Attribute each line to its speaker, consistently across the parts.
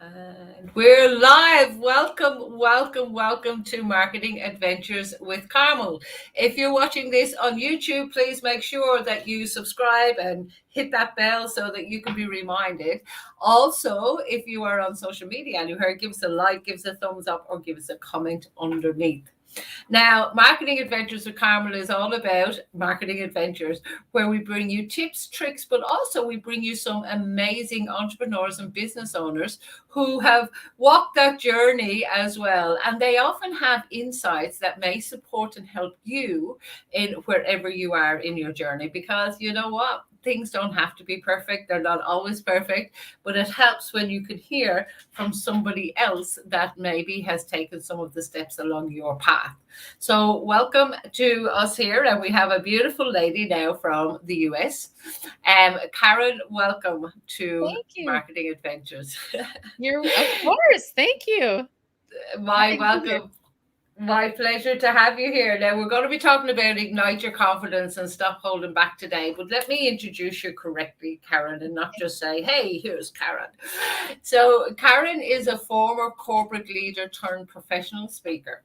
Speaker 1: And we're live. Welcome, welcome, welcome to Marketing Adventures with Carmel. If you're watching this on YouTube, please make sure that you subscribe and hit that bell so that you can be reminded. Also, if you are on social media and you heard, give us a like, give us a thumbs up, or give us a comment underneath. Now, Marketing Adventures with Carmel is all about marketing adventures where we bring you tips, tricks, but also we bring you some amazing entrepreneurs and business owners who have walked that journey as well. And they often have insights that may support and help you in wherever you are in your journey. Because you know what? Things don't have to be perfect. They're not always perfect, but it helps when you can hear from somebody else that maybe has taken some of the steps along your path. So welcome to us here. And we have a beautiful lady now from the US. Karen, welcome to Marketing Adventures.
Speaker 2: Of course. Thank you.
Speaker 1: My welcome. My pleasure to have you here. Now, we're going to be talking about ignite your confidence and stop holding back today. But let me introduce you correctly, Karen, and not just say, hey, here's Karen. So Karen is a former corporate leader turned professional speaker.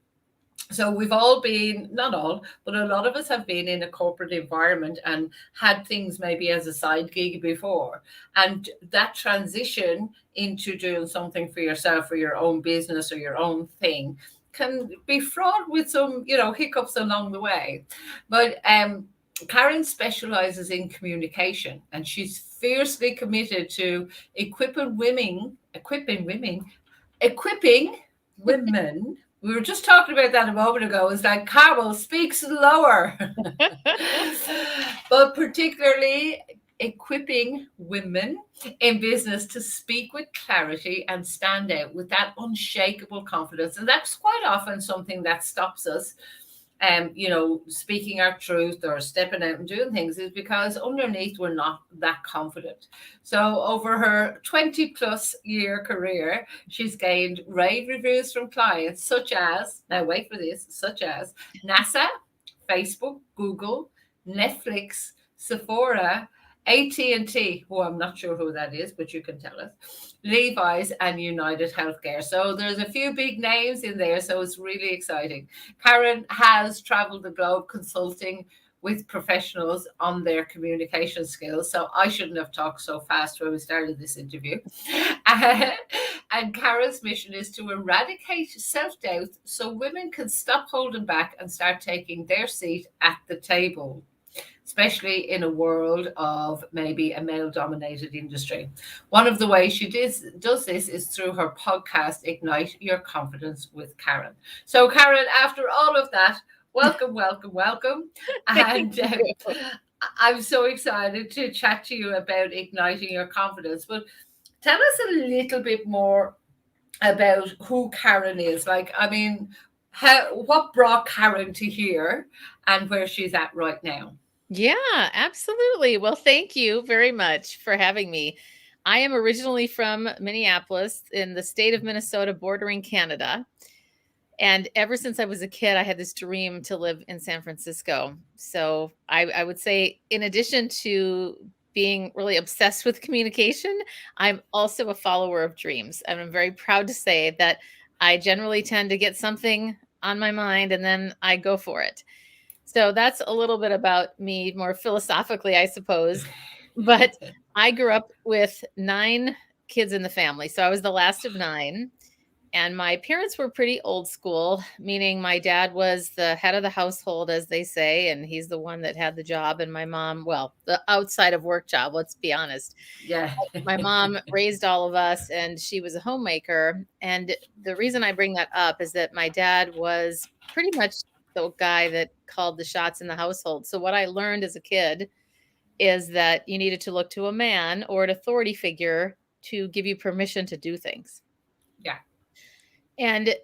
Speaker 1: So we've all been, not all, but a lot of us have been in a corporate environment and had things maybe as a side gig before. And that transition into doing something for yourself or your own business or your own thing can be fraught with some, hiccups along the way. But Karen specializes in communication, and she's fiercely committed to equipping women. We were just talking about that a moment ago. Is that Carmel speaks slower, but particularly equipping women in business to speak with clarity and stand out with that unshakable confidence. And that's quite often something that stops us speaking our truth or stepping out and doing things, is because underneath we're not that confident. So over her 20 plus year career, she's gained rave reviews from clients such as, now wait for this, such as NASA, Facebook, Google, Netflix, Sephora, AT&T, who I'm not sure who that is, but you can tell us, Levi's, and United Healthcare. So there's a few big names in there, so it's really exciting. Karen has traveled the globe consulting with professionals on their communication skills. So I shouldn't have talked so fast when we started this interview. And Karen's mission is to eradicate self-doubt so women can stop holding back and start taking their seat at the table, especially in a world of maybe a male-dominated industry. One of the ways she does this is through her podcast, Ignite Your Confidence with Karen. So, Karen, after all of that, welcome, welcome, welcome. And I'm so excited to chat to you about igniting your confidence. But tell us a little bit more about who Karen is. What brought Karen to here and where she's at right now?
Speaker 2: Yeah, absolutely. Well, thank you very much for having me. I am originally from Minneapolis in the state of Minnesota, bordering Canada. And ever since I was a kid, I had this dream to live in San Francisco. So I would say, in addition to being really obsessed with communication, I'm also a follower of dreams. And I'm very proud to say that I generally tend to get something on my mind and then I go for it. So that's a little bit about me more philosophically, I suppose. But I grew up with 9 kids in the family. So I was the last of 9. And my parents were pretty old school, meaning my dad was the head of the household, as they say, and he's the one that had the job. And my mom, well, the outside of work job, let's be honest.
Speaker 1: Yeah.
Speaker 2: My mom raised all of us and she was a homemaker. And the reason I bring that up is that my dad was pretty much the guy that called the shots in the household. So what I learned as a kid is that you needed to look to a man or an authority figure to give you permission to do things.
Speaker 1: Yeah.
Speaker 2: And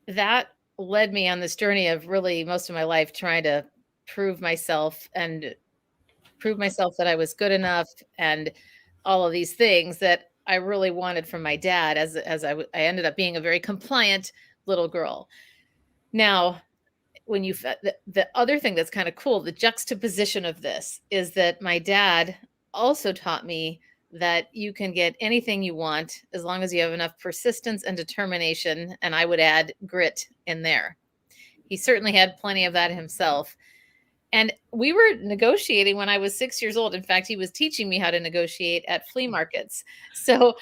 Speaker 2: that led me on this journey of really most of my life trying to prove myself that I was good enough and all of these things that I really wanted from my dad as I ended up being a very compliant little girl. Now, when the other thing that's kind of cool, the juxtaposition of this is that my dad also taught me that you can get anything you want as long as you have enough persistence and determination. And I would add grit in there. He certainly had plenty of that himself. And we were negotiating when I was 6 years old. In fact, he was teaching me how to negotiate at flea markets. So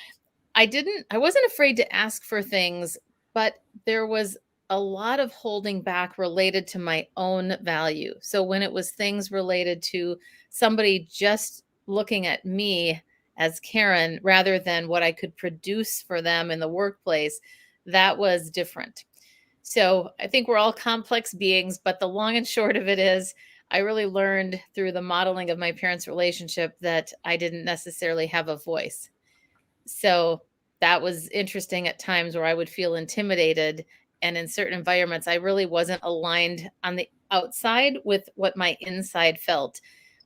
Speaker 2: I wasn't afraid to ask for things, but there was a lot of holding back related to my own value. So when it was things related to somebody just looking at me as Karen rather than what I could produce for them in the workplace, that was different. So I think we're all complex beings, but the long and short of it is I really learned through the modeling of my parents' relationship that I didn't necessarily have a voice. So that was interesting at times where I would feel intimidated. And in certain environments, I really wasn't aligned on the outside with what my inside felt.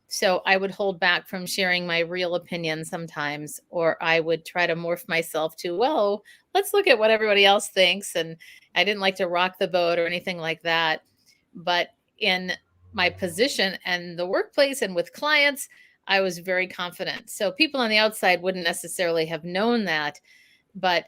Speaker 2: So I would hold back from sharing my real opinion sometimes, or I would try to morph myself to, well, let's look at what everybody else thinks. And I didn't like to rock the boat or anything like that. But in my position and the workplace and with clients, I was very confident. So people on the outside wouldn't necessarily have known that, but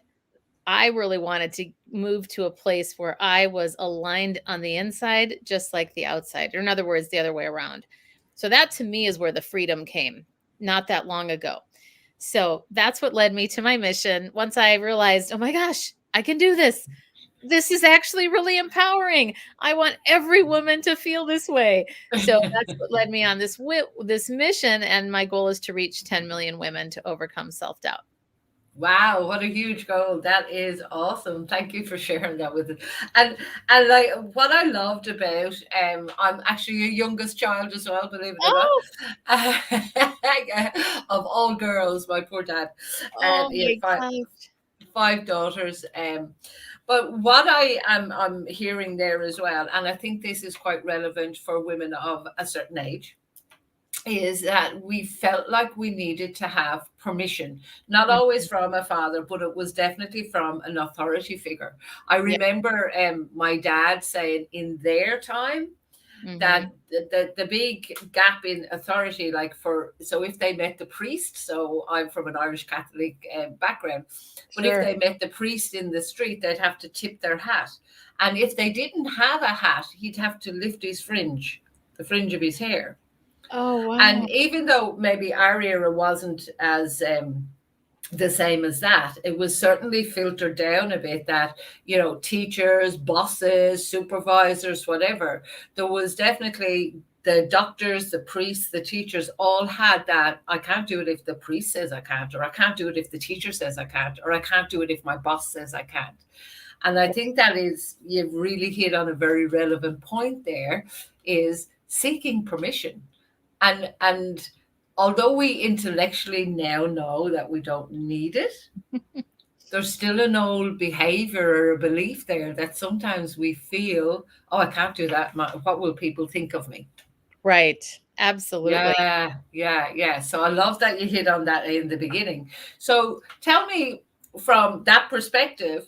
Speaker 2: I really wanted to move to a place where I was aligned on the inside, just like the outside, or in other words, the other way around. So that to me is where the freedom came, not that long ago. So that's what led me to my mission. Once I realized, oh my gosh, I can do this. This is actually really empowering. I want every woman to feel this way. So that's what led me on this mission. And my goal is to reach 10 million women to overcome self-doubt.
Speaker 1: Wow, what a huge goal. That is awesome. Thank you for sharing that with us. And like what I loved about I'm actually your youngest child as well, believe it or
Speaker 2: Oh,
Speaker 1: not. Of all girls, my poor dad.
Speaker 2: oh
Speaker 1: He had
Speaker 2: my gosh.
Speaker 1: five daughters. But what I'm hearing there as well, and I think this is quite relevant for women of a certain age, is that we felt like we needed to have permission, not always from a father, but it was definitely from an authority figure. I
Speaker 2: Yeah.
Speaker 1: remember my dad saying in their time
Speaker 2: Mm-hmm.
Speaker 1: that the big gap in authority, like so if they met the priest, so I'm from an Irish Catholic background, but if
Speaker 2: Sure.
Speaker 1: they met the priest in the street, they'd have to tip their hat. And if they didn't have a hat, he'd have to lift his fringe, the fringe of his hair.
Speaker 2: Oh,
Speaker 1: And
Speaker 2: wow.
Speaker 1: even though maybe our era wasn't as the same as that, it was certainly filtered down a bit that, teachers, bosses, supervisors, whatever, there was definitely the doctors, the priests, the teachers all had that. I can't do it if the priest says I can't, or I can't do it if the teacher says I can't, or I can't do it if my boss says I can't. And I think that is, you've really hit on a very relevant point there, is seeking permission. And although we intellectually now know that we don't need it, there's still an old behavior or a belief there that sometimes we feel, oh, I can't do that. What will people think of me?
Speaker 2: Right. Absolutely.
Speaker 1: Yeah. So I love that you hit on that in the beginning. So tell me, from that perspective,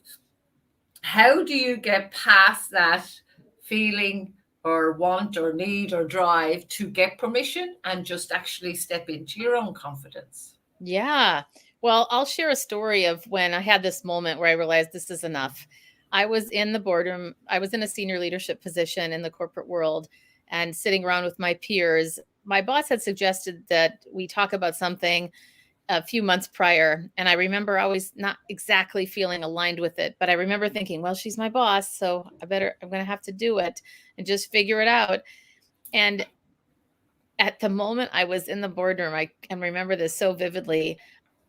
Speaker 1: how do you get past that feeling or want or need or drive to get permission and just actually step into your own confidence?
Speaker 2: Yeah. Well, I'll share a story of when I had this moment where I realized this is enough. I was in the boardroom, I was in a senior leadership position in the corporate world and sitting around with my peers. My boss had suggested that we talk about something a few months prior. And I remember always not exactly feeling aligned with it, but I remember thinking, well, she's my boss, so I'm going to have to do it and just figure it out. And at the moment I was in the boardroom, I can remember this so vividly.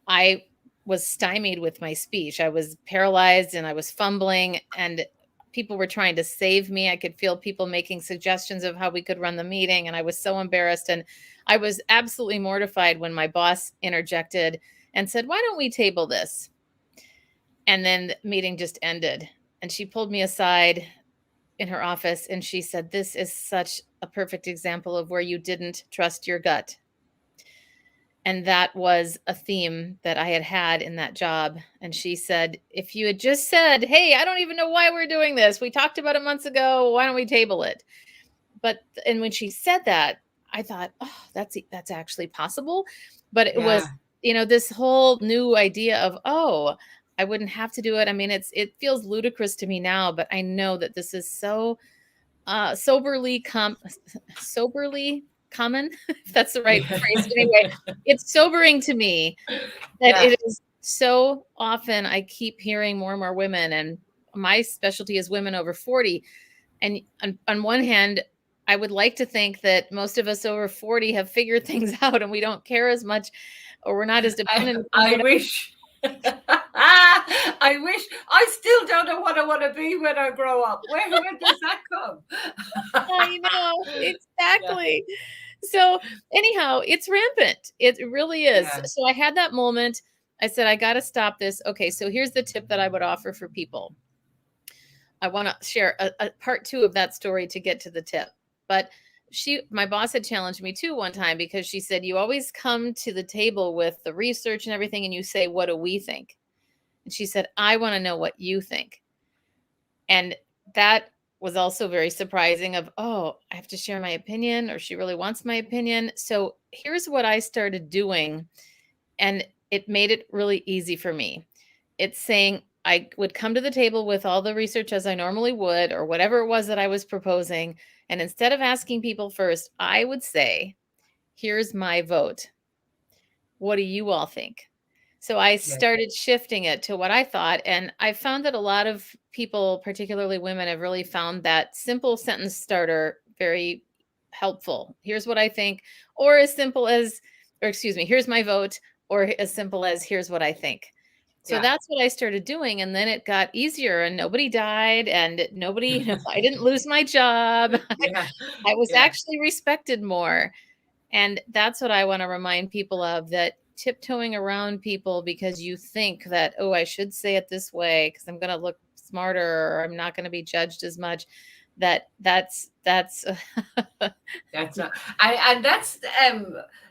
Speaker 2: I was stymied with my speech. I was paralyzed and I was fumbling, and people were trying to save me. I could feel people making suggestions of how we could run the meeting, and I was so embarrassed. And I was absolutely mortified when my boss interjected and said, "Why don't we table this?" And then the meeting just ended. And she pulled me aside in her office and she said, "This is such a perfect example of where you didn't trust your gut." And that was a theme that I had had in that job. And she said, "If you had just said, hey, I don't even know why we're doing this. We talked about it months ago. Why don't we table it?" And when she said that, I thought, oh, that's actually possible. But it was
Speaker 1: Yeah.
Speaker 2: this whole new idea of, oh, I wouldn't have to do it. I mean, it feels ludicrous to me now, but I know that this is so soberly common, if that's the right phrase. Anyway, it's sobering to me that
Speaker 1: Yeah.
Speaker 2: it is so often I keep hearing more and more women, and my specialty is women over 40. And on one hand, I would like to think that most of us over 40 have figured things out and we don't care as much, or we're not as dependent upon
Speaker 1: I
Speaker 2: whatever.
Speaker 1: wish. I wish. I still don't know what I want to be when I grow up. Where does that come?
Speaker 2: I know,
Speaker 1: Yeah.
Speaker 2: exactly. So anyhow, it's rampant. It really is.
Speaker 1: Yeah.
Speaker 2: So I had that moment. I said, I got to stop this. Okay, so here's the tip that I would offer for people. I want to share a part 2 of that story to get to the tip. But my boss had challenged me too one time, because she said, you always come to the table with the research and everything and you say, what do we think? And she said, I want to know what you think. And that was also very surprising of, oh, I have to share my opinion, or she really wants my opinion. So here's what I started doing. And it made it really easy for me. It's saying I would come to the table with all the research as I normally would, or whatever it was that I was proposing. And instead of asking people first, I would say, here's my vote. What do you all think? So I
Speaker 1: Yeah.
Speaker 2: started shifting it to what I thought. And I found that a lot of people, particularly women, have really found that simple sentence starter very helpful. Here's what I think, or as simple as, or excuse me, here's my vote, or as simple as, here's what I think. So
Speaker 1: Yeah.
Speaker 2: that's what I started doing. And then it got easier and nobody died and nobody, I didn't lose my job.
Speaker 1: Yeah.
Speaker 2: I was
Speaker 1: Yeah.
Speaker 2: actually respected more. And that's what I want to remind people of, that tiptoeing around people because you think that, oh, I should say it this way because I'm going to look smarter, or I'm not going to be judged as much. That's
Speaker 1: That's not, and that's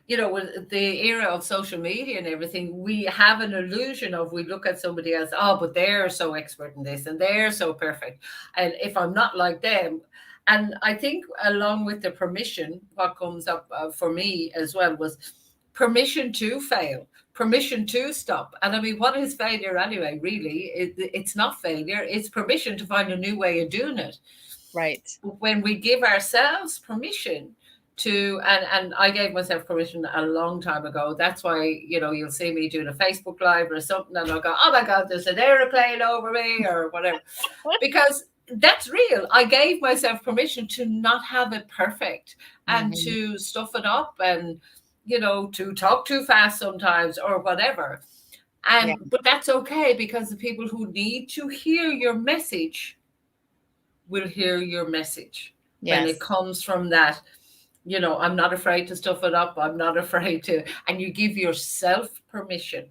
Speaker 1: with the era of social media and everything, we have an illusion of, we look at somebody else, oh, but they're so expert in this and they're so perfect, and if I'm not like them. And I think along with the permission, what comes up for me as well was permission to fail, permission to stop. And I mean, what is failure anyway? Really, it's not failure, it's permission to find a new way of doing it.
Speaker 2: right.
Speaker 1: When we give ourselves permission to, and I gave myself permission a long time ago. That's why, you'll see me doing a Facebook Live or something and I'll go, oh my God, there's an airplane over me or whatever. Because that's real. I gave myself permission to not have it perfect and
Speaker 2: Mhm.
Speaker 1: to stuff it up and, to talk too fast sometimes or whatever.
Speaker 2: Yeah.
Speaker 1: But that's okay, because the people who need to hear your message will hear your message when it
Speaker 2: Yes.
Speaker 1: comes from that. I'm not afraid to stuff it up. I'm not afraid to, and you give yourself permission.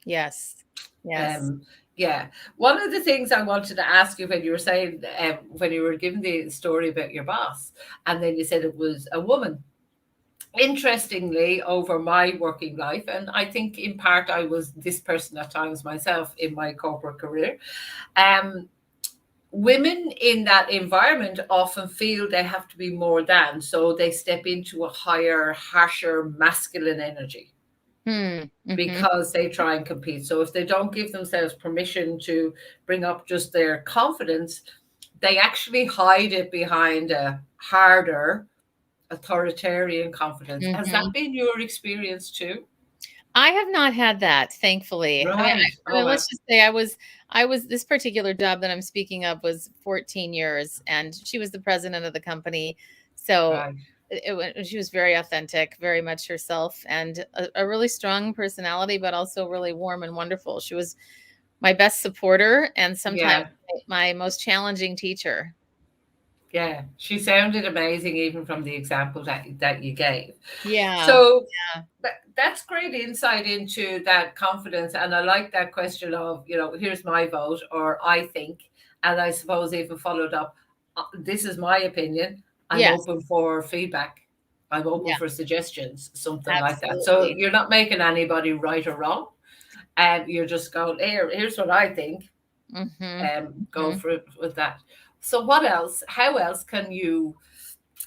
Speaker 2: Yes. Yes.
Speaker 1: Um, yeah. One of the things I wanted to ask you, when you were saying, when you were giving the story about your boss, and then you said it was a woman. Interestingly, over my working life, and I think in part I was this person at times myself in my corporate career, um, women in that environment often feel they have to be more than, so they step into a higher, harsher, masculine energy
Speaker 2: Mm-hmm.
Speaker 1: because they try and compete. So if they don't give themselves permission to bring up just their confidence, they actually hide it behind a harder, authoritarian confidence. Has
Speaker 2: Mm-hmm.
Speaker 1: that been your experience too?
Speaker 2: I have not had that, thankfully.
Speaker 1: Right.
Speaker 2: I mean,
Speaker 1: Oh, well.
Speaker 2: let's just say I was this particular job that I'm speaking of was 14 years, and she was the president of the company. So
Speaker 1: Right.
Speaker 2: she was very authentic, very much herself, and a really strong personality, but also really warm and wonderful. She was my best supporter and sometimes
Speaker 1: Yeah.
Speaker 2: my most challenging teacher.
Speaker 1: Yeah. She sounded amazing, even from the example that you gave.
Speaker 2: Yeah.
Speaker 1: So
Speaker 2: Yeah.
Speaker 1: that's great insight into that confidence. And I like that question of, here's my vote, or I think. And I suppose even followed up, this is my opinion. I'm
Speaker 2: Yes.
Speaker 1: open for feedback. I'm open
Speaker 2: Yeah.
Speaker 1: for suggestions, something like that. So
Speaker 2: Absolutely.
Speaker 1: you're not making anybody right or wrong. And you're just going, here's what I think.
Speaker 2: Mm-hmm.
Speaker 1: Go
Speaker 2: Mm-hmm.
Speaker 1: for it with that. So what else? How else can you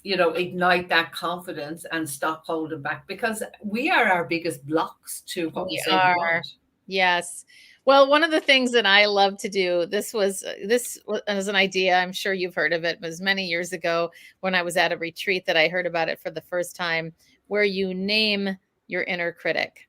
Speaker 1: ignite that confidence and stop holding back, because we are our biggest blocks to what we
Speaker 2: We
Speaker 1: say we
Speaker 2: are.
Speaker 1: want.
Speaker 2: Yes. Well, one of the things that I love to do, this was an idea. I'm sure you've heard of it. It was many years ago when I was at a retreat that I heard about it for the first time, where you name your inner critic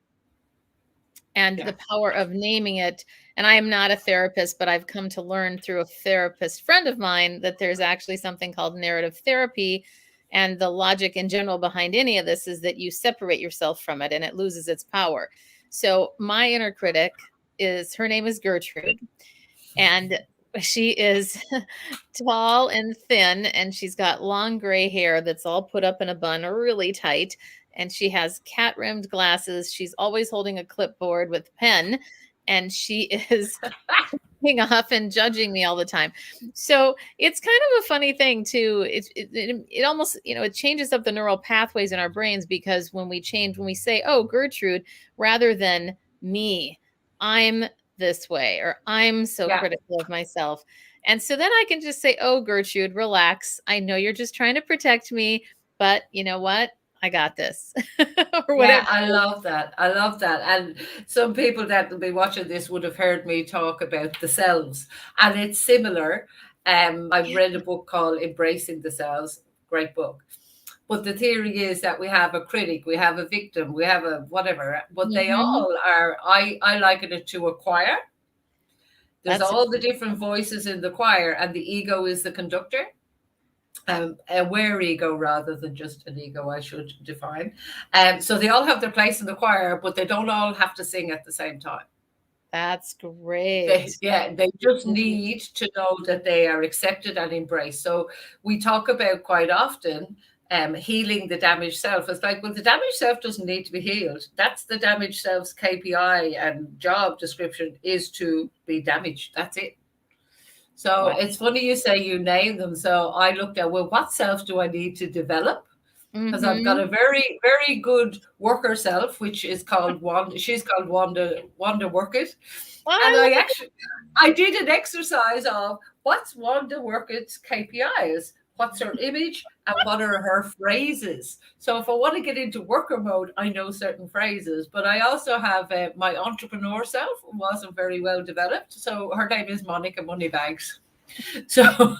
Speaker 2: and the power of naming it. And I am not a therapist, but I've come to learn through a therapist friend of mine that there's actually something called narrative therapy. And the logic in general behind any of this is that you separate yourself from it and it loses its power. So my inner critic her name is Gertrude, and she is tall and thin, and she's got long gray hair that's all put up in a bun really tight. And she has cat rimmed glasses. She's always holding a clipboard with pen, and she is off and judging me all the time. So it's kind of a funny thing too. It almost, it changes up the neural pathways in our brains, because when we say, oh, Gertrude, rather than me, I'm this way, or I'm so critical of myself. And so then I can just say, oh, Gertrude, relax. I know you're just trying to protect me, but you know what? I got this. Or whatever.
Speaker 1: Yeah, I love that. I love that. And some people that will be watching this would have heard me talk about the selves, and it's similar. I've read a book called Embracing the Selves, great book. But the theory is that we have a critic, we have a victim, we have a whatever, but they all are, I liken it to a choir. There's all the different voices in the choir, and the ego is the conductor. Aware ego rather than just an ego, I should define. So they all have their place in the choir, but they don't all have to sing at the same time.
Speaker 2: That's great.
Speaker 1: They just need to know that they are accepted and embraced. So we talk about quite often healing the damaged self. It's like, well, the damaged self doesn't need to be healed. That's the damaged self's KPI and job description, is to be damaged. That's it. So it's funny you say you name them. So I looked at, well, what self do I need to develop? Because I've got a very, very good worker self, which is called Wanda. She's called Wanda Workit. And I did an exercise of what's Wanda Workit's KPIs, what's her image, and what are her phrases. So if I want to get into worker mode, I know certain phrases. But I also have my entrepreneur self, wasn't very well developed. So her name is Monica Moneybags. So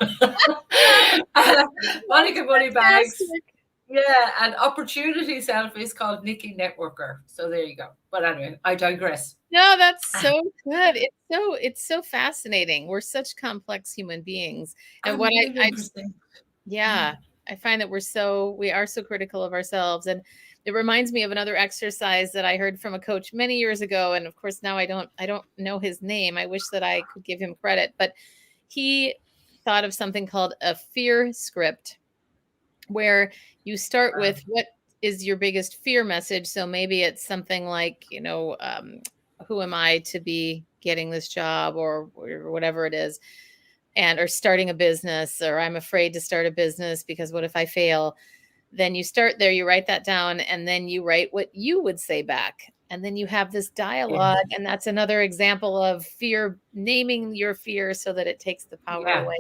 Speaker 1: Monica Moneybags. Yeah, and opportunity self is called Nikki Networker. So there you go. But anyway, I digress.
Speaker 2: No, that's so good. It's so fascinating. We're such complex human beings. And what I find that we are so critical of ourselves. And it reminds me of another exercise that I heard from a coach many years ago. And of course, now I don't know his name. I wish that I could give him credit, but he thought of something called a fear script, where you start with what is your biggest fear message. So maybe it's something like, who am I to be getting this job, or whatever it is, or starting a business, or I'm afraid to start a business because what if I fail? Then you start there, you write that down, and then you write what you would say back. And then you have this dialogue. And that's another example of fear, naming your fear so that it takes the power away.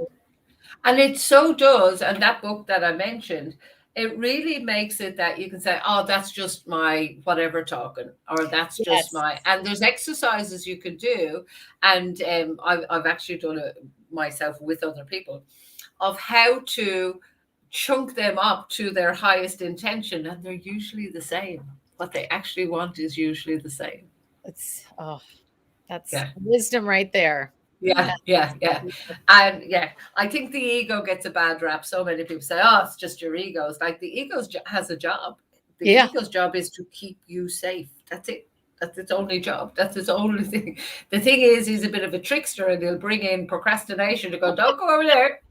Speaker 1: And it so does. And that book that I mentioned, it really makes it that you can say, oh, that's just my whatever talking, or that's just my, and there's exercises you can do. And I've actually done it myself with other people, of how to chunk them up to their highest intention. And they're usually the same. What they actually want is usually the same.
Speaker 2: That's wisdom right there.
Speaker 1: Yeah. And I think the ego gets a bad rap. So many people say, oh, it's just your ego. It's like the ego has a job. The ego's job is to keep you safe. That's it. That's its only job. That's its only thing. The thing is, he's a bit of a trickster, and he'll bring in procrastination to go, don't go over there.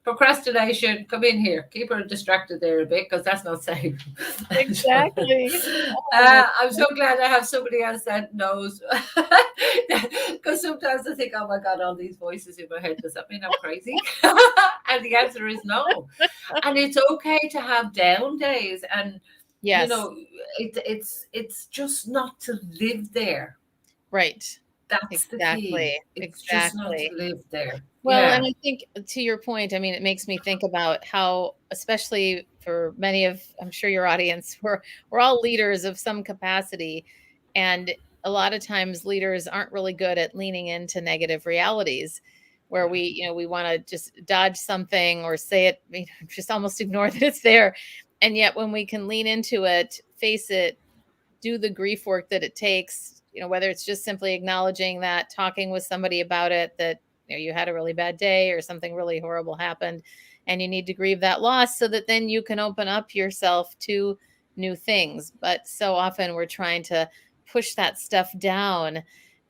Speaker 1: Procrastination, come in here. Keep her distracted there a bit, because that's not safe.
Speaker 2: Exactly.
Speaker 1: I'm so glad I have somebody else that knows. Because sometimes I think, oh my God, all these voices in my head, does that mean I'm crazy? And the answer is no. And it's okay to have down days. And it's just not to live there.
Speaker 2: Right.
Speaker 1: That's the key.
Speaker 2: Exactly.
Speaker 1: It's just not to
Speaker 2: Exactly.
Speaker 1: live there.
Speaker 2: Well, and
Speaker 1: Yeah.
Speaker 2: I think to your point, I mean, it makes me think about how, especially for many of, I'm sure your audience, we're all leaders of some capacity, and a lot of times leaders aren't really good at leaning into negative realities, where
Speaker 1: Yeah.
Speaker 2: we want to just dodge something or say it, just almost ignore that it's there, and yet when we can lean into it, face it, do the grief work that it takes, whether it's just simply acknowledging that, talking with somebody about it, that you had a really bad day or something really horrible happened and you need to grieve that loss, so that then you can open up yourself to new things. But so often we're trying to push that stuff down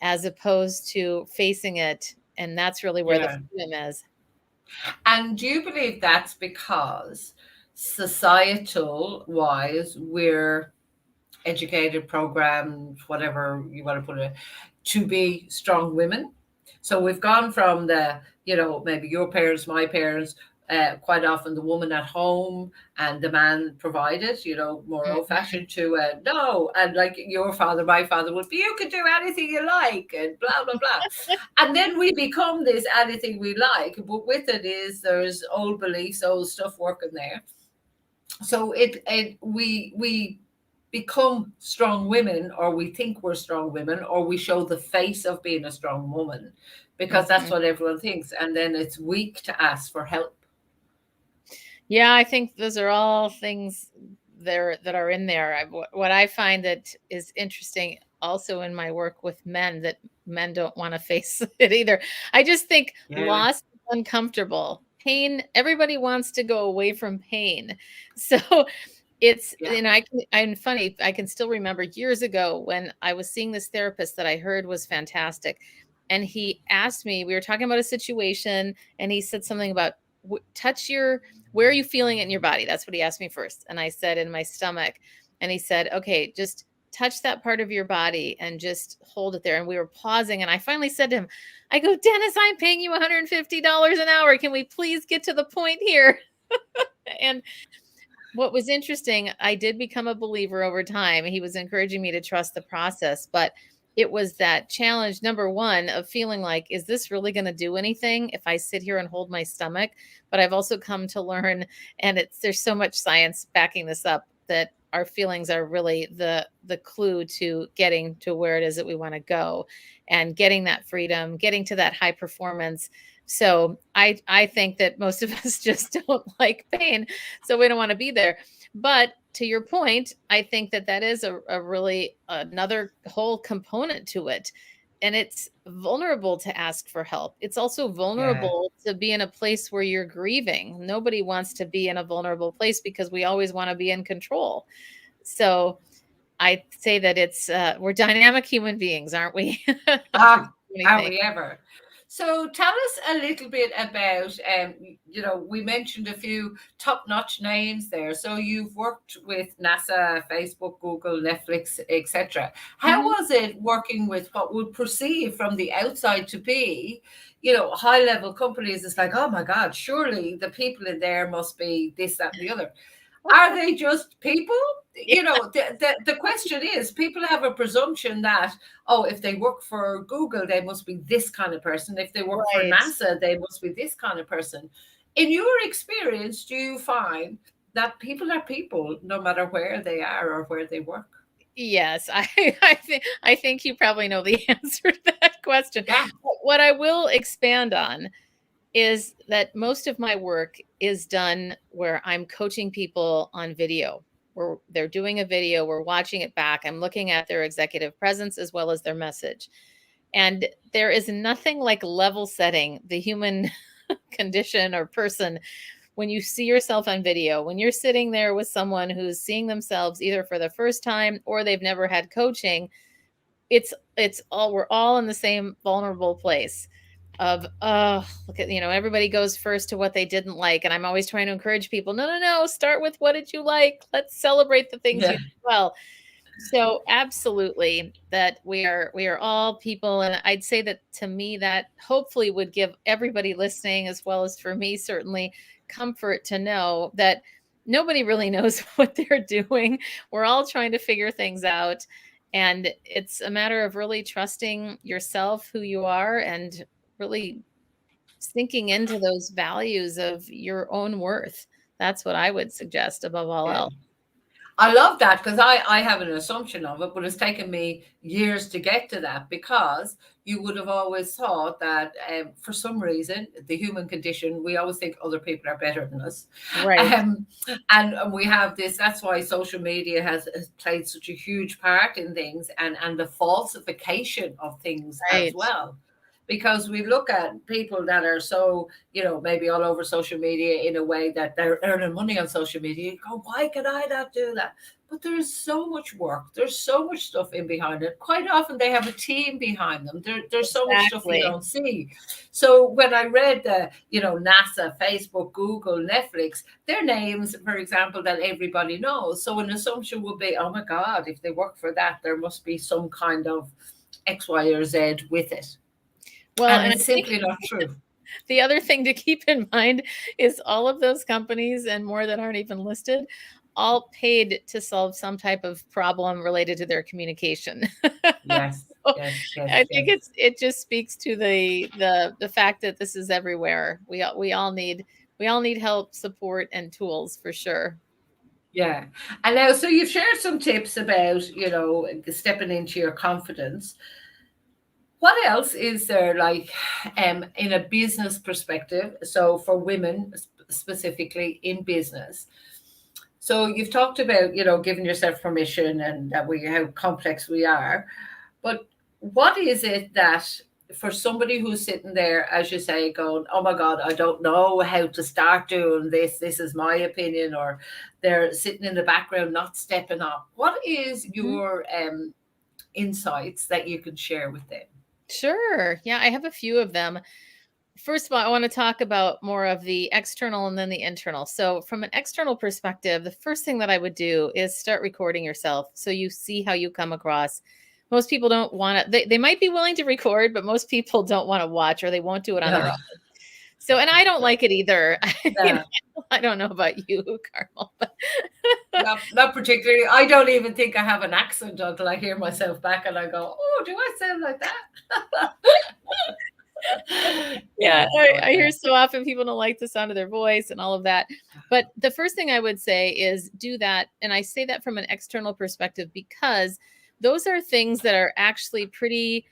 Speaker 2: as opposed to facing it. And that's really where the
Speaker 1: Yeah.
Speaker 2: freedom is.
Speaker 1: And do you believe that's because societal wise, we're educated, programmed, whatever you want to put it, to be strong women? So we've gone from the, maybe your parents, my parents, quite often the woman at home and the man provided, more old
Speaker 2: Mhm.
Speaker 1: fashioned, to no. And like your father, my father would be, you can do anything you like and blah, blah, blah. And then we become this anything we like. But with it is there's old beliefs, old stuff working there. So we become strong women, or we think we're strong women, or we show the face of being a strong woman because that's
Speaker 2: Mhm.
Speaker 1: what everyone thinks, and then it's weak to ask for help.
Speaker 2: Yeah, I think those are all things there that are in there. What I find that is interesting also in my work with men, that men don't want to face it either. I just think
Speaker 1: Yeah.
Speaker 2: loss is uncomfortable. Pain, everybody wants to go away from pain. So it's,
Speaker 1: Yeah.
Speaker 2: I'm funny, I can still remember years ago when I was seeing this therapist that I heard was fantastic. And he asked me, we were talking about a situation, and he said something about touch your, where are you feeling it in your body? That's what he asked me first. And I said, in my stomach. And he said, okay, just touch that part of your body and just hold it there. And we were pausing. And I finally said to him, I go, Dennis, I'm paying you $150 an hour. Can we please get to the point here? And what was interesting, I did become a believer over time. He was encouraging me to trust the process, but it was that challenge, number one, of feeling like, is this really going to do anything if I sit here and hold my stomach? But I've also come to learn, and there's so much science backing this up, that our feelings are really the clue to getting to where it is that we want to go, and getting that freedom, getting to that high performance. So I think that most of us just don't like pain, so we don't want to be there. But to your point, I think that that is a really another whole component to it. And it's vulnerable to ask for help. It's also
Speaker 1: Yeah.
Speaker 2: vulnerable to be in a place where you're grieving. Nobody wants to be in a vulnerable place because we always want to be in control. So I say that it's we're dynamic human beings, aren't we? Not just
Speaker 1: Ah, are
Speaker 2: anything.
Speaker 1: we ever? So tell us a little bit about, we mentioned a few top-notch names there. So you've worked with NASA, Facebook, Google, Netflix, etc. How
Speaker 2: Mhm.
Speaker 1: was it working with what would perceive from the outside to be, high-level companies? It's like, oh my God, surely the people in there must be this, that, and the other. Are they just people? The question is, people have a presumption that, oh, if they work for Google, they must be this kind of person. If they work for
Speaker 2: Right.
Speaker 1: NASA, they must be this kind of person. In your experience, do you find that people are people no matter where they are or where they work?
Speaker 2: Yes, I think you probably know the answer to that question.
Speaker 1: Yeah.
Speaker 2: What I will expand on is that most of my work is done where I'm coaching people on video, where they're doing a video, we're watching it back. I'm looking at their executive presence as well as their message. And there is nothing like level setting the human condition or person when you see yourself on video, when you're sitting there with someone who's seeing themselves either for the first time or they've never had coaching. It's all, we're all in the same vulnerable place of, oh, look at, everybody goes first to what they didn't like, and I'm always trying to encourage people, no, no, no, start with what did you like, let's celebrate the things you
Speaker 1: Yeah.
Speaker 2: did well. So absolutely, that we are all people, and I'd say that to me that hopefully would give everybody listening, as well as for me certainly, comfort to know that nobody really knows what they're doing. We're all trying to figure things out, And it's a matter of really trusting yourself, who you are, and really sinking into those values of your own worth. That's what I would suggest above all
Speaker 1: Yeah.
Speaker 2: else.
Speaker 1: I love that because I have an assumption of it, but it's taken me years to get to that because you would have always thought that for some reason, the human condition, we always think other people are better than us.
Speaker 2: Right.
Speaker 1: Um, and we have this, that's why social media has played such a huge part in things and the falsification of things as
Speaker 2: Right.
Speaker 1: well. Because we look at people that are so, maybe all over social media in a way that they're earning money on social media. You go, why can I not do that? But there's so much work. There's so much stuff in behind it. Quite often they have a team behind them. There's so much stuff you
Speaker 2: Exactly.
Speaker 1: don't see. So when I read the, NASA, Facebook, Google, Netflix, their names, for example, that everybody knows. So an assumption would be, oh my God, if they work for that, there must be some kind of X, Y, or Z with it.
Speaker 2: Well,
Speaker 1: And
Speaker 2: and I
Speaker 1: it's
Speaker 2: think
Speaker 1: simply not true.
Speaker 2: the other thing to keep in mind is all of those companies and more that aren't even listed, all paid to solve some type of problem related to their communication.
Speaker 1: Yes,
Speaker 2: So
Speaker 1: yes,
Speaker 2: I
Speaker 1: yes,
Speaker 2: think
Speaker 1: yes.
Speaker 2: it just speaks to the fact that this is everywhere. We all need help, support, and tools for sure.
Speaker 1: Yeah. And now, so you've shared some tips about, stepping into your confidence. What else is there like in a business perspective? So for women specifically in business. So you've talked about, giving yourself permission and that we how complex we are. But what is it that for somebody who's sitting there, as you say, going, oh my God, I don't know how to start doing this. This is my opinion, or they're sitting in the background, not stepping up. What is
Speaker 2: Mhm.
Speaker 1: your insights that you can share with them?
Speaker 2: Sure. Yeah, I have a few of them. First of all, I want to talk about more of the external and then the internal. So, from an external perspective, the first thing that I would do is start recording yourself so you see how you come across. Most people don't want to, they might be willing to record, but most people don't want to watch or they won't do it on their
Speaker 1: Yeah.
Speaker 2: own. So, and I don't like it either. You know,
Speaker 1: Yeah.
Speaker 2: I don't know about you, Carmel, but
Speaker 1: Not particularly. I don't even think I have an accent until I hear myself back and I go, oh, do I sound like that?
Speaker 2: yeah,
Speaker 1: Yeah. So
Speaker 2: I
Speaker 1: yeah.
Speaker 2: hear so often people don't like the sound of their voice and all of that. But the first thing I would say is do that. And I say that from an external perspective because those are things that are actually pretty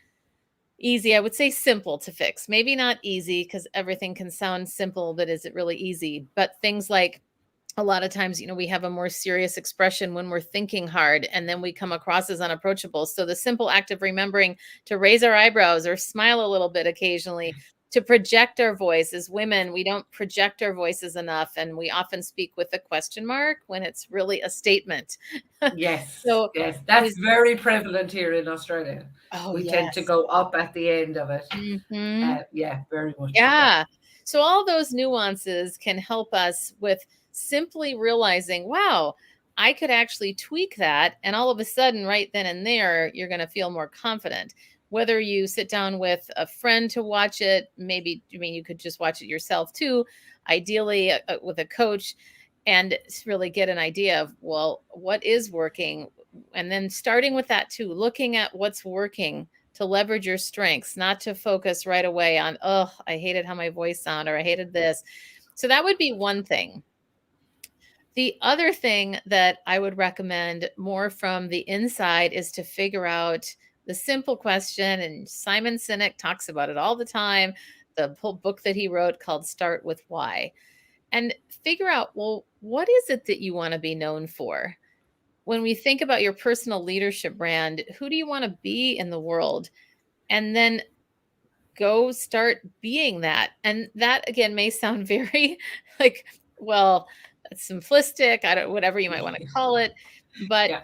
Speaker 2: easy. I would say simple to fix. Maybe not easy because everything can sound simple, but is it really easy? But things like a lot of times, we have a more serious expression when we're thinking hard and then we come across as unapproachable. So the simple act of remembering to raise our eyebrows or smile a little bit occasionally, to project our voice. As women, we don't project our voices enough and we often speak with a question mark when it's really a statement.
Speaker 1: Yes,
Speaker 2: So
Speaker 1: yes,
Speaker 2: it
Speaker 1: that's
Speaker 2: is,
Speaker 1: very prevalent here in Australia.
Speaker 2: oh
Speaker 1: We tend to
Speaker 2: yes.
Speaker 1: go up at the end of it.
Speaker 2: Mhm.
Speaker 1: Yeah, very much. Yeah.
Speaker 2: Yeah. So all those nuances can help us with simply realizing, wow, I could actually tweak that. And all of a sudden, right then and there, you're going to feel more confident. Whether you sit down with a friend to watch it, maybe, I mean, you could just watch it yourself too, ideally with a coach, and really get an idea of, well, what is working? And then starting with that too, looking at what's working to leverage your strengths, not to focus right away on, oh, I hated how my voice sounded or I hated this. So that would be one thing. The other thing that I would recommend more from the inside is to figure out the simple question. And Simon Sinek talks about it all the time. The whole book that he wrote called Start with Why. And figure out, well, what is it that you want to be known for? When we think about your personal leadership brand, who do you want to be in the world? And then go start being that. And that again may sound very like, well, that's simplistic. I don't, whatever you might want to call it. But
Speaker 1: Yeah.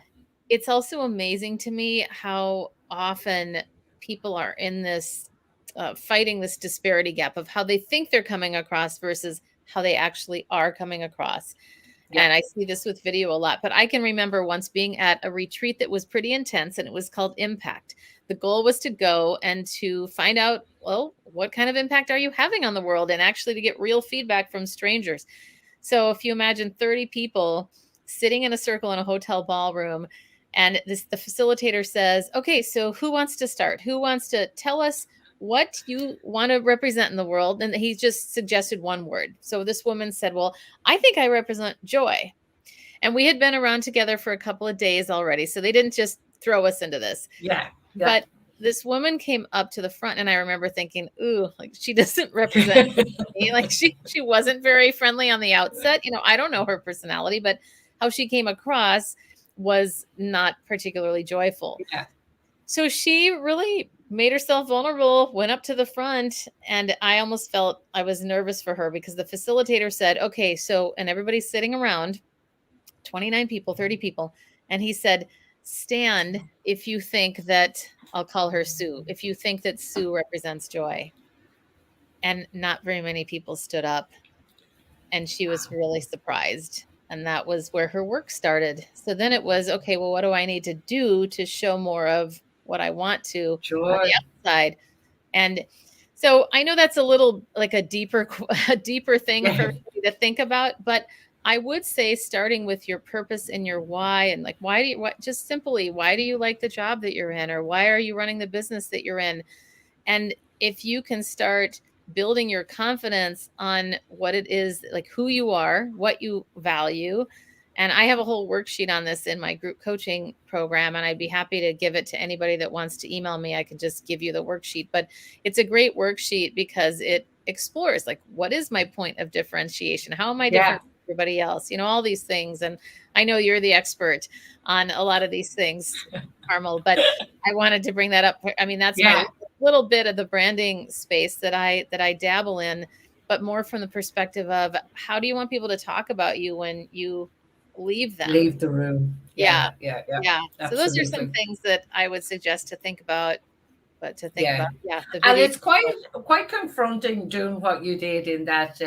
Speaker 2: it's also amazing to me how often people are in this fighting this disparity gap of how they think they're coming across versus how they actually are coming across.
Speaker 1: Yeah.
Speaker 2: And I see this with video a lot, but I can remember once being at a retreat that was pretty intense and it was called Impact. The goal was to go and to find out, well, what kind of impact are you having on the world and actually to get real feedback from strangers. So if you imagine 30 people sitting in a circle in a hotel ballroom And the facilitator says, okay, so who wants to start? Who wants to tell us what you want to represent in the world? And he just suggested one word. So this woman said, well, I think I represent joy. And we had been around together for a couple of days already. So they didn't just throw us into this.
Speaker 1: Yeah.
Speaker 2: But this woman came up to the front, and I remember thinking, ooh, like she doesn't represent me. Like she wasn't very friendly on the outset. You know, I don't know her personality, but how she came across was not particularly joyful.
Speaker 1: Yeah.
Speaker 2: So she really made herself vulnerable, went up to the front, and I almost felt I was nervous for her because the facilitator said, okay, so, and everybody's sitting around, 29 people, 30 people. And he said, stand if you think that, I'll call her Sue, if you think that Sue represents joy. And not very many people stood up. And she was really surprised. And that was where her work started. So then it was, okay, well, what do I need to do to show more of what I want to on the outside? And so I know that's a little like a deeper thing for everybody to think about, but I would say starting with your purpose and your why, and like, just simply, why do you like the job that you're in? Or why are you running the business that you're in? And if you can start building your confidence on what it is, like who you are, what you value. And I have a whole worksheet on this in my group coaching program, and I'd be happy to give it to anybody that wants to email me. I can just give you the worksheet, but it's a great worksheet because it explores like, what is my point of differentiation? How am I different from everybody else? You know, all these things. And I know you're the expert on a lot of these things, Carmel, but I wanted to bring that up. I mean, that's my little bit of the branding space that I dabble in, but more from the perspective of how do you want people to talk about you when you leave
Speaker 1: the room.
Speaker 2: Yeah.
Speaker 1: Absolutely.
Speaker 2: So those are some things that I would suggest to think about. But to think about,
Speaker 1: and it's quite confronting doing what you did in that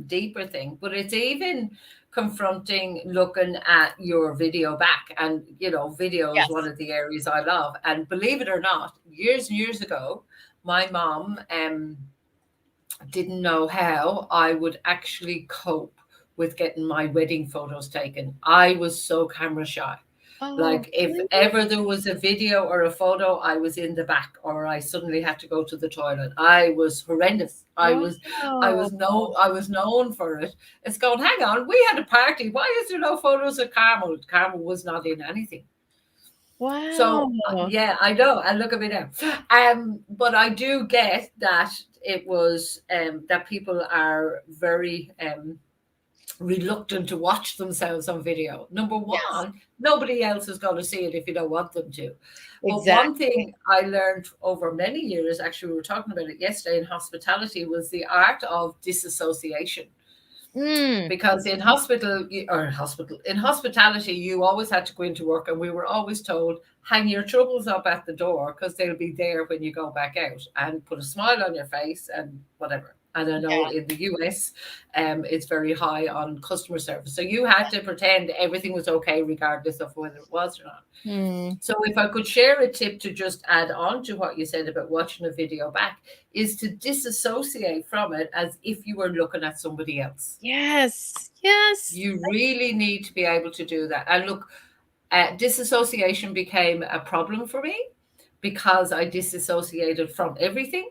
Speaker 1: deeper thing, but it's even confronting looking at your video back. And you know, video is one of the areas I love. And believe it or not, years and years ago, my mom didn't know how I would actually cope with getting my wedding photos taken. I was so camera shy. Like if ever there was a video or a photo, I was in the back, or I suddenly had to go to the toilet. I was horrendous. I was known for it. It's going, hang on, we had a party. Why is there no photos of Carmel? Carmel was not in anything.
Speaker 2: Wow.
Speaker 1: So I know. And look at me now. But I do get that it was that people are very reluctant to watch themselves on video. Number one, nobody else is going to see it if you don't want them to. But one thing I learned over many years, actually, we were talking about it yesterday in hospitality, was the art of disassociation. Because in hospitality, you always had to go into work, and we were always told, hang your troubles up at the door because they'll be there when you go back out, and put a smile on your face and whatever. And I know in the US, it's very high on customer service. So you had to pretend everything was okay, regardless of whether it was or not. So if I could share a tip to just add on to what you said about watching a video back, is to disassociate from it as if you were looking at somebody else.
Speaker 2: Yes.
Speaker 1: You really need to be able to do that. And look, disassociation became a problem for me because I disassociated from everything.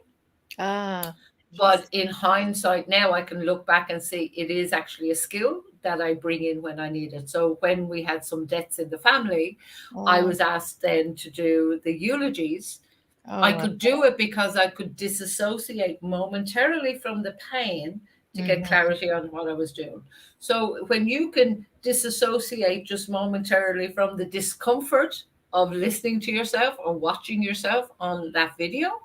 Speaker 1: But in hindsight now, I can look back and see it is actually a skill that I bring in when I need it. So when we had some deaths in the family, I was asked then to do the eulogies. I could do it because I could disassociate momentarily from the pain to get clarity on what I was doing. So when you can disassociate just momentarily from the discomfort of listening to yourself or watching yourself on that video,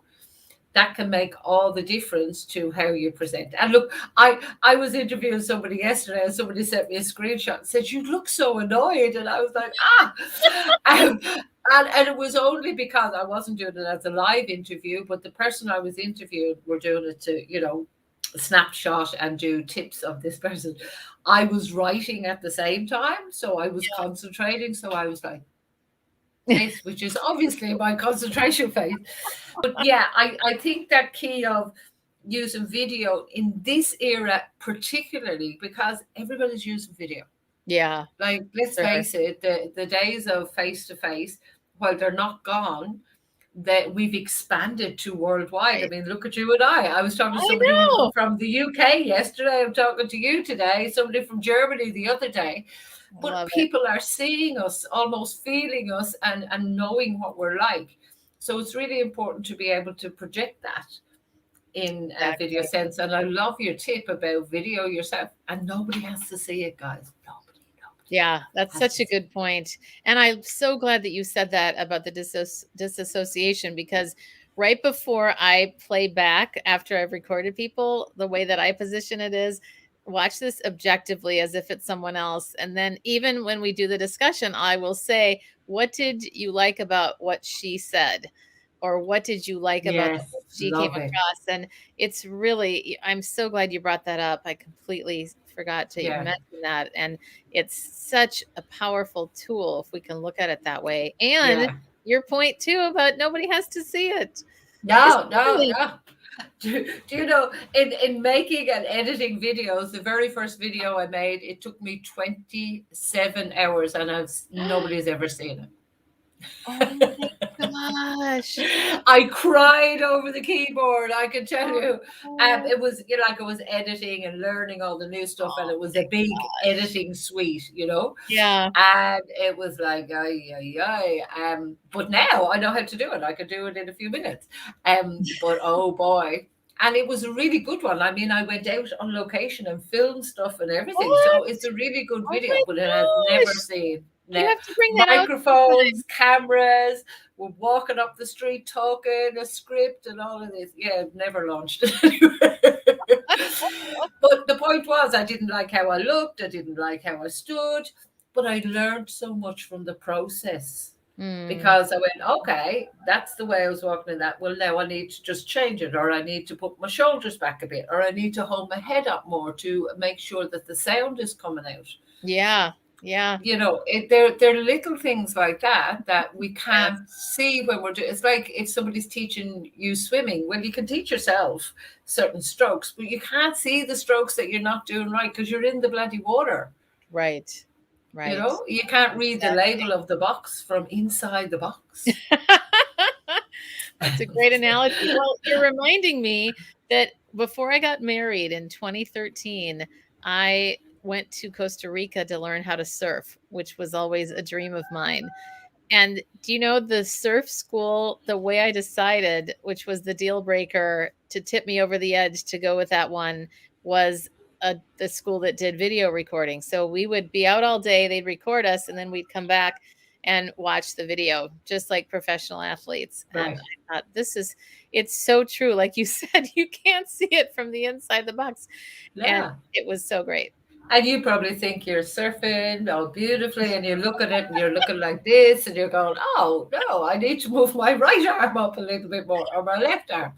Speaker 1: that can make all the difference to how you present. And look, I was interviewing somebody yesterday, and somebody sent me a screenshot and said, you look so annoyed. And I was like, and it was only because I wasn't doing it as a live interview, but the person I was interviewing were doing it to, you know, snapshot and do tips of this person. I was writing at the same time, so I was concentrating. So I was like, this, which is obviously my concentration phase. But I think that key of using video in this era, particularly because everybody's using video.
Speaker 2: Yeah.
Speaker 1: Like, let's
Speaker 2: Sure.
Speaker 1: face it, the days of face to face, while they're not gone, that we've expanded to worldwide. I
Speaker 2: Right.
Speaker 1: mean, look at you and I. I was talking to
Speaker 2: I
Speaker 1: somebody
Speaker 2: know.
Speaker 1: from the UK yesterday. I'm talking to you today, somebody from Germany the other day.
Speaker 2: I
Speaker 1: But
Speaker 2: love it.
Speaker 1: people are seeing us, almost feeling us, and knowing what we're like. So it's really important to be able to project that in a video
Speaker 2: Exactly.
Speaker 1: sense. And I love your tip about video yourself. And nobody has to see it, guys. Nobody
Speaker 2: Yeah, that's
Speaker 1: has to
Speaker 2: such a
Speaker 1: see
Speaker 2: good point. And I'm so glad that you said that about the disassociation, because right before I play back after I've recorded people, the way that I position it is watch this objectively as if it's someone else. And then even when we do the discussion, I will say, what did you like about what she said? Or what did you like
Speaker 1: it.
Speaker 2: about the
Speaker 1: Yes,
Speaker 2: way she came
Speaker 1: love it.
Speaker 2: across? And it's really, I'm so glad you brought that up. I completely forgot to
Speaker 1: Yeah,
Speaker 2: mention that. And it's such a powerful tool if we can look at it that way. And
Speaker 1: yeah.
Speaker 2: your point too about nobody has to see it.
Speaker 1: No, no,
Speaker 2: Especially,
Speaker 1: no. Do you know, in making and editing videos, the very first video I made, it took me 27 hours, and nobody's ever seen it.
Speaker 2: oh my gosh.
Speaker 1: I cried over the keyboard. I can tell you,
Speaker 2: Oh,
Speaker 1: it was, you know, like I was editing and learning all the new stuff, and
Speaker 2: oh
Speaker 1: it was
Speaker 2: my
Speaker 1: a big
Speaker 2: gosh.
Speaker 1: editing suite, you know,
Speaker 2: Yeah.
Speaker 1: and it was like, ay, ay, ay. But now I know how to do it. I could do it in a few minutes. But oh boy. And it was a really good one. I mean, I went out on location and filmed stuff and everything. So
Speaker 2: What?
Speaker 1: it's a really good
Speaker 2: Oh my
Speaker 1: video, but it has never
Speaker 2: gosh.
Speaker 1: seen
Speaker 2: You
Speaker 1: net
Speaker 2: have to bring that out
Speaker 1: microphones, cameras. We're walking up the street talking a script and all of this. Yeah, never launched it anyway.
Speaker 2: sometime.
Speaker 1: But the point was, I didn't like how I looked. I didn't like how I stood. But I learned so much from the process,
Speaker 2: Mm,
Speaker 1: because I went, okay, that's the way I was walking in that. Well, now I need to just change it, or I need to put my shoulders back a bit, or I need to hold my head up more to make sure that the sound is coming out.
Speaker 2: yeah. Yeah.
Speaker 1: You know, they're little things like that that we
Speaker 2: Yes.
Speaker 1: can't see when we're doing. It's like if somebody's teaching you swimming. Well, you can teach yourself certain strokes, but you can't see the strokes that you're not doing right because you're in the bloody water.
Speaker 2: Right.
Speaker 1: You
Speaker 2: Right.
Speaker 1: know, you can't read the
Speaker 2: Exactly.
Speaker 1: label of the box from inside the box.
Speaker 2: That's a great analogy. Well, you're reminding me that before I got married in 2013, I went to Costa Rica to learn how to surf, which was always a dream of mine. And do you know the surf school, the way I decided, which was the deal breaker to tip me over the edge to go with that one, was the school that did video recording. So we would be out all day, they'd record us, and then we'd come back and watch the video, just like professional athletes. And
Speaker 1: Right.
Speaker 2: I thought, it's so true. Like you said, you can't see it from the inside the box. And
Speaker 1: Yeah.
Speaker 2: it was so great.
Speaker 1: And you probably think you're surfing all beautifully, and you look at it and you're looking like this, and you're going, oh, no, I need to move my right arm up a little bit more, or my left arm.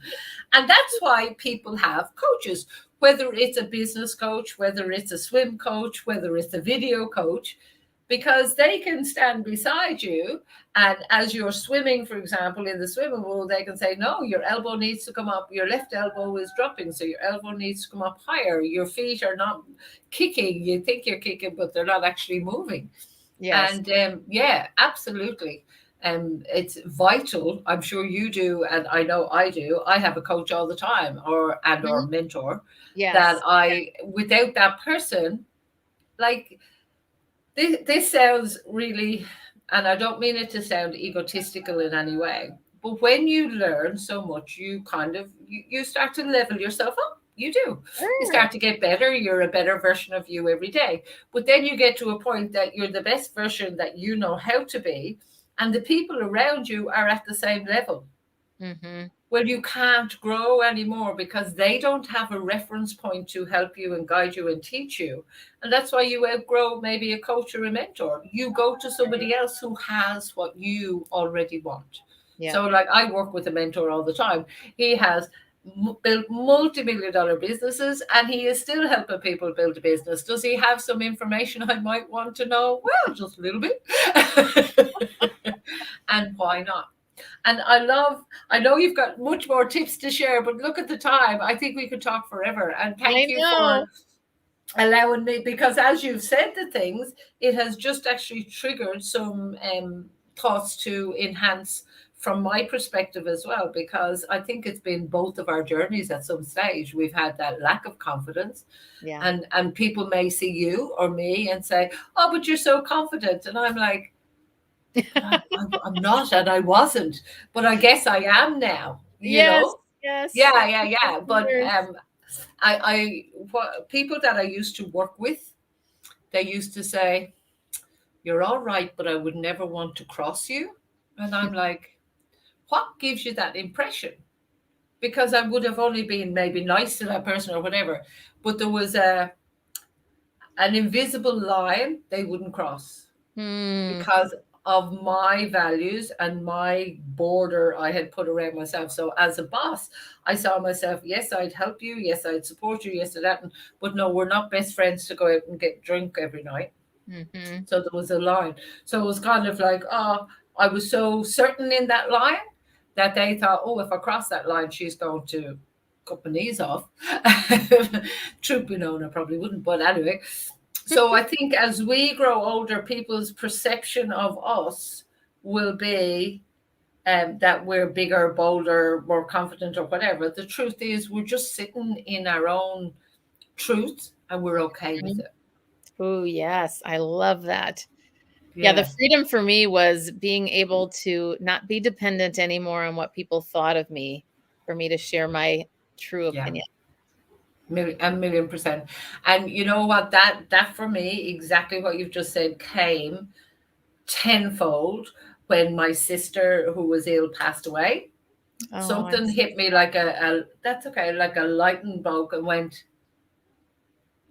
Speaker 1: And that's why people have coaches, whether it's a business coach, whether it's a swim coach, whether it's a video coach, because they can stand beside you. And as you're swimming, for example, in the swimming pool, they can say, no, your elbow needs to come up. Your left elbow is dropping. So your elbow needs to come up higher. Your feet are not kicking. You think you're kicking, but they're not actually moving.
Speaker 2: Yes.
Speaker 1: And yeah, absolutely. It's vital. I'm sure you do, and I know I do. I have a coach all the time, or
Speaker 2: Mhm.
Speaker 1: mentor, that
Speaker 2: Yes.
Speaker 1: I, without that person, like, this sounds really, and I don't mean it to sound egotistical in any way, but when you learn so much, you kind of you start to level yourself up. You do. You
Speaker 2: Sure.
Speaker 1: start to get better. You're a better version of you every day. But then you get to a point that you're the best version that you know how to be, and the people around you are at the same level.
Speaker 2: Hmm.
Speaker 1: Well, you can't grow anymore because they don't have a reference point to help you and guide you and teach you. And that's why you outgrow maybe a coach or a mentor. You go to somebody else who has what you already want.
Speaker 2: Yeah.
Speaker 1: So, like, I work with a mentor all the time. He has built multi-million dollar businesses, and he is still helping people build a business. Does he have some information I might want to know? Well, just a little bit. And why not? And I know you've got much more tips to share, but look at the time. I think we could talk forever. And
Speaker 2: I
Speaker 1: thank you
Speaker 2: know.
Speaker 1: allowing me, because as you've said the things, it has just actually triggered some thoughts to enhance from my perspective as well, because I think it's been both of our journeys. At some stage we've had that lack of confidence,
Speaker 2: Yeah.
Speaker 1: and people may see you or me and say, oh, but you're so confident, and I'm like, I'm not, and I wasn't, but I guess I am now, you
Speaker 2: Yes,
Speaker 1: know.
Speaker 2: yes.
Speaker 1: Yeah. But
Speaker 2: Years.
Speaker 1: what people that I used to work with, they used to say, you're all right, but I would never want to cross you. And I'm like, what gives you that impression? Because I would have only been maybe nice to that person or whatever, but there was an invisible line they wouldn't cross
Speaker 2: Hmm.
Speaker 1: because of my values and my border I had put around myself. So as a boss, I saw myself, yes, I'd help you, yes, I'd support you, yes, to that, but no, we're not best friends to go out and get drunk every night.
Speaker 2: Mm-hmm.
Speaker 1: So there was a line. So it was kind of like, oh, I was so certain in that line that they thought, oh, if I cross that line, she's going to cut my knees off. Truth be known, I probably wouldn't, but anyway. So I think as we grow older, people's perception of us will be that we're bigger, bolder, more confident, or whatever. The truth is, we're just sitting in our own truth, and we're okay with it.
Speaker 2: Oh, yes. I love that. Yeah, the
Speaker 1: Yeah,
Speaker 2: freedom for me was being able to not be dependent anymore on what people thought of me, for me to share my true
Speaker 1: yeah.
Speaker 2: opinion.
Speaker 1: A million percent. And you know what? That for me, exactly what you've just said, came tenfold when my sister, who was ill, passed away.
Speaker 2: Oh, I'm
Speaker 1: Something
Speaker 2: so
Speaker 1: hit me like a that's okay, like a lightning bolt, and went,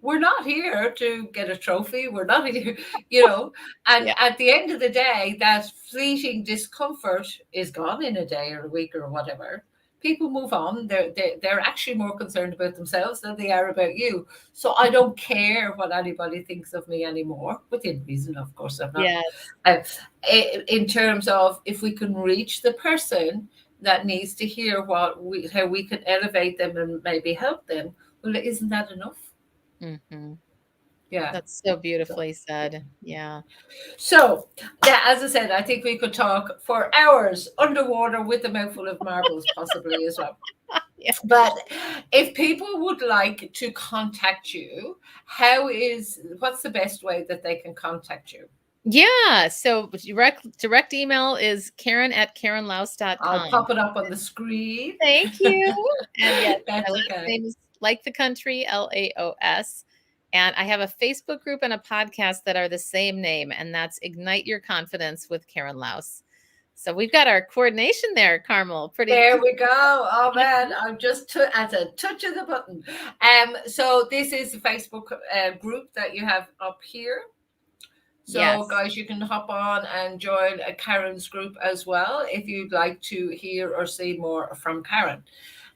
Speaker 1: we're not here to get a trophy. We're not here, you know. And
Speaker 2: yeah.
Speaker 1: at the end of the day, that fleeting discomfort is gone in a day or a week or whatever. People move on. They're actually more concerned about themselves than they are about you. So I don't care what anybody thinks of me anymore, within reason, of course. I'm not.
Speaker 2: Yes.
Speaker 1: Uh, in terms of if we can reach the person that needs to hear how we can elevate them and maybe help them, well, isn't that enough?
Speaker 2: Mhm.
Speaker 1: Yeah.
Speaker 2: That's so beautifully said. Yeah.
Speaker 1: So, yeah, as I said, I think we could talk for hours underwater with a mouthful of marbles, possibly as well.
Speaker 2: Yeah.
Speaker 1: But if people would like to contact you, what's the best way that they can contact you?
Speaker 2: Yeah, so direct email is Karen at
Speaker 1: I'll
Speaker 2: karenlaos.com.
Speaker 1: pop it up on the screen.
Speaker 2: Thank you. And yes,
Speaker 1: That's
Speaker 2: my last
Speaker 1: okay.
Speaker 2: name is like the country, Laos. And I have a Facebook group and a podcast that are the same name, and that's Ignite Your Confidence with Karen Laos. So we've got our coordination there, Carmel. Pretty.
Speaker 1: There we go. Oh man, I'm just at a touch of the button. So this is the Facebook group that you have up here. So,
Speaker 2: Yes.
Speaker 1: guys, you can hop on and join Karen's group as well if you'd like to hear or see more from Karen.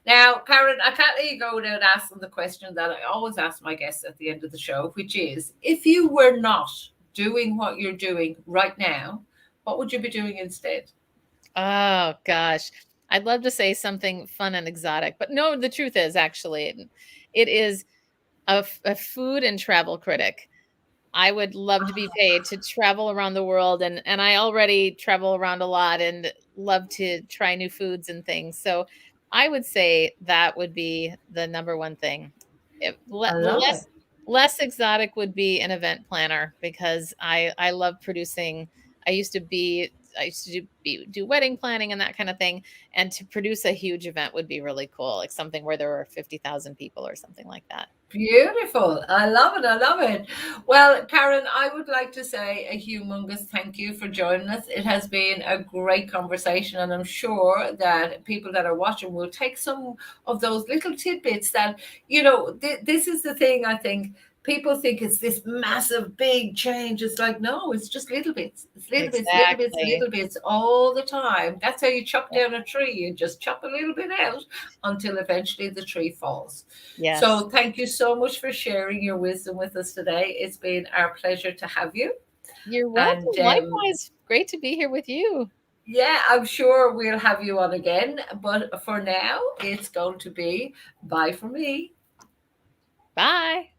Speaker 1: Now, Karen, I can't let you go without asking the question that I always ask my guests at the end of the show, which is, if you were not doing what you're doing right now, what would you be doing instead?
Speaker 2: Oh gosh. I'd love to say something fun and exotic, but no, the truth is actually it is a food and travel critic. I would love to be paid to travel around the world, and I already travel around a lot and love to try new foods and things. So I would say that would be the number one thing.
Speaker 1: I love it.
Speaker 2: Less exotic would be an event planner because I love producing. I used to do wedding planning and that kind of thing, and to produce a huge event would be really cool, like something where there were 50,000 people or something like that.
Speaker 1: Beautiful. I love it. I love it. Well, Karen, I would like to say a humongous thank you for joining us. It has been a great conversation, and I'm sure that people that are watching will take some of those little tidbits that, this is the thing. I think people think it's this massive, big change. It's like, no, it's just little bits. It's little bits, little bits,
Speaker 2: Exactly.
Speaker 1: little bits all the time. That's how you chop down a tree. You just chop a little bit out until eventually the tree falls.
Speaker 2: Yes.
Speaker 1: So thank you so much for sharing your wisdom with us today. It's been our pleasure to have you.
Speaker 2: You're welcome.
Speaker 1: And
Speaker 2: Likewise. Great to be here with you.
Speaker 1: yeah, I'm sure we'll have you on again. But for now, it's going to be bye for me.
Speaker 2: Bye.